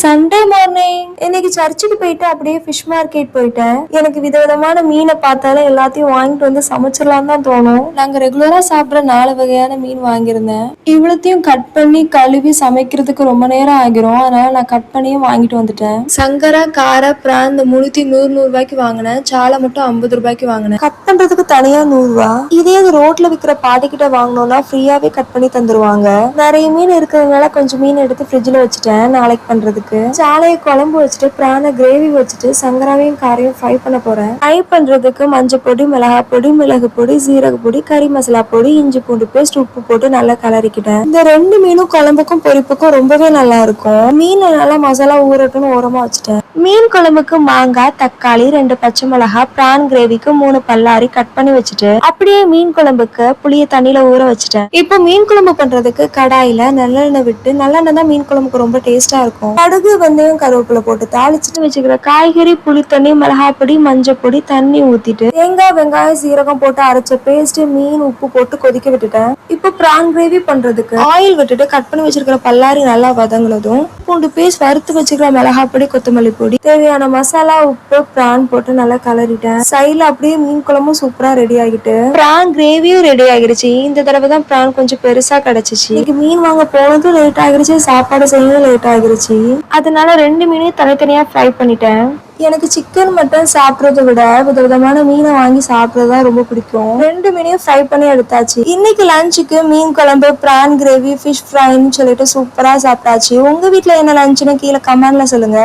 Sunday morning இன்னைக்கு சர்ச்சுக்கு போயிட்டு அப்படியே ஃபிஷ் மார்க்கெட் போயிட்டேன். எனக்கு விதவிதமான மீனை பார்த்தாலும் எல்லாத்தையும் வாங்கிட்டு வந்து சமைச்சிடலாம் தான் தோணும். நாங்க ரெகுலரா சாப்பிட்ற 4 வகையான மீன் வாங்கியிருந்தேன். இவ்வளத்தையும் கட் பண்ணி கழுவி சமைக்கிறதுக்கு ரொம்ப நேரம் ஆகிரும். அதனால நான் கட் பண்ணியும் வாங்கிட்டு வந்துட்டேன். சங்கரா, கார, பிரான் இந்த மூணுத்தையும் 100 ரூபாய்க்கு வாங்கினேன். சாலை மட்டும் 50 ரூபாய்க்கு வாங்கினேன். கட் பண்றதுக்கு தனியா 100 ரூபா. இதே ரோட்ல விற்கிற பாட்டிக்கிட்ட வாங்கினோம்னா ஃப்ரீயாவே கட் பண்ணி தந்துருவாங்க. நிறைய மீன் இருக்கிறதுனால கொஞ்சம் மீன் எடுத்து ஃப்ரிட்ஜ்ல வச்சுட்டேன் நாளைக்கு பண்றதுக்கு. சாலையை குழம்பு வச்சுட்டு பிரான கிரேவி வச்சுட்டு சங்கராவையும் காரையும் ஃப்ரை பண்ண போறேன். ஃப்ரை பண்றதுக்கு மஞ்சள் பொடி, மிளகாய் பொடி, மிளகு பொடி, சீரக பொடி, கறி மசாலா பொடி, இஞ்சி பூண்டு பேஸ்ட், உப்பு போட்டு நல்லா கலரிக்கிட்டேன். இந்த 2 மீனும் குழம்புக்கும் பொரிப்புக்கும் ரொம்பவே நல்லா இருக்கும். மீன் நல்லா மசாலா ஊறட்டும்னு ஓரமா வச்சுட்டேன். மீன் குழம்புக்கு மாங்காய், தக்காளி, 2 பச்சை மிளகாய், பிரான் கிரேவிக்கு 3 பல்லாரி கட் பண்ணி வச்சுட்டு அப்படியே மீன் குழம்புக்கு புளிய தண்ணியில ஊற வச்சுட்டேன். இப்போ மீன் குழம்பு பண்றதுக்கு கடாயில நல்லெண்ணெய் விட்டு, நல்லெண்ணெய் தான் மீன் குழம்புக்கு ரொம்ப டேஸ்டா இருக்கும். கடுகு, வெந்தயம், கருவேப்பிலை போட்டு தாளிச்சுட்டு வச்சுக்கிற காய்கறி, புளி தண்ணி, மிளகாய் பொடி, மஞ்சள் பொடி, தண்ணி ஊத்திட்டு தேங்காய், வெங்காயம், சீரகம் போட்டு அரைச்ச பேஸ்ட், மீன், உப்பு போட்டு கொதிக்க விட்டுட்டேன். இப்போ பிரான் கிரேவி பண்றதுக்கு ஆயில் விட்டுட்டு கட் பண்ணி வச்சிருக்கிற பல்லாரி நல்லா வதங்கினதும் பூண்டு பேஸ்ட், வறுத்து வச்சுக்கிற மிளகாய் பொடி, கொத்தமல்லி பொடி, தேவையான மசாலா, உப்பு, பிரான் போட்டு நல்லா கலரிட்டேன். சைடுல அப்படியே மீன் குழம்பும் சூப்பரா ரெடி ஆகிட்டு பிரான் கிரேவியும் ரெடி ஆகிடுச்சு. இந்த தடவை தான் பிரான் கொஞ்சம் பெருசா கிடைச்சிச்சு. இன்னைக்கு மீன் வாங்க போனதும் லேட் ஆகிடுச்சு, சாப்பாடு செய்யவும் லேட் ஆகிடுச்சு. அதனால 2 மீனையும் தனித்தனியா ஃப்ரை பண்ணிட்டேன். எனக்கு சிக்கன், மட்டன் சாப்பிட்றத விட விதவிதமான மீனை வாங்கி சாப்பிட்றதுதான் ரொம்ப பிடிக்கும். 2 மீனையும் ஃப்ரை பண்ணி எடுத்தாச்சு. இன்னைக்கு லஞ்சுக்கு மீன் குழம்பு, பிரான் கிரேவி, ஃபிஷ் ஃப்ரைன்னு சொல்லிட்டு சூப்பரா சாப்பிட்டாச்சு. உங்க வீட்டுல என்ன லஞ்சுன்னு கீழே கமெண்ட்ல சொல்லுங்க.